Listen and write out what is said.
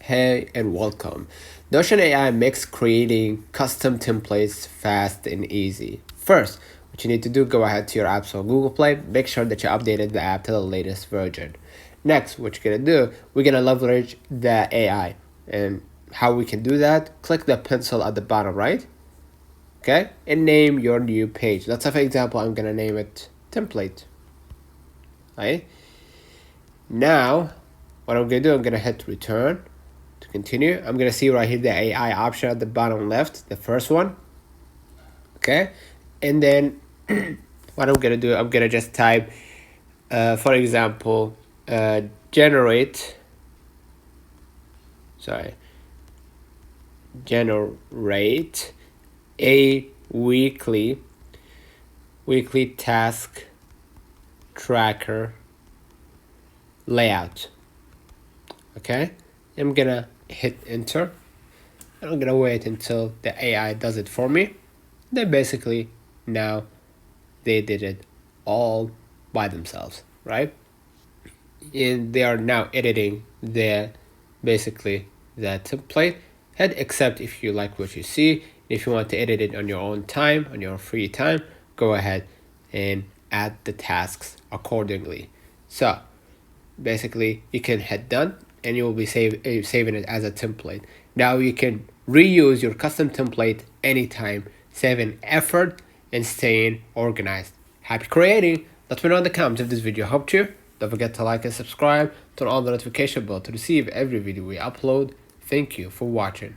Hey and welcome. Notion AI makes creating custom templates fast and easy. First, what you need to do, go ahead to your App Store, Google Play, make sure that you updated the app to the latest version. Next, what you're gonna do, we're gonna leverage the AI. And how we can do that, click the pencil at the bottom right, okay? And name your new page. Let's say, for example, I'm gonna name it template, right? Now, what I'm gonna do, I'm gonna hit return. To continue, I'm gonna see right here the AI option at the bottom left, the first one. Okay, and then what I'm gonna do, I'm gonna just type, for example, generate a weekly task tracker layout. Okay, I'm gonna hit enter and I'm gonna wait until the AI does it for me. Then basically now they did it all by themselves, right? And they are now editing the template. And except if you like what you see, if you want to edit it on your own time, on your free time, go ahead and add the tasks accordingly. So basically you can hit done and you will be saving it as a template. Now you can reuse your custom template anytime, saving effort and staying organized. Happy creating! Let me know in the comments if this video helped you. Don't forget to like and subscribe, turn on the notification bell to receive every video we upload. Thank you for watching.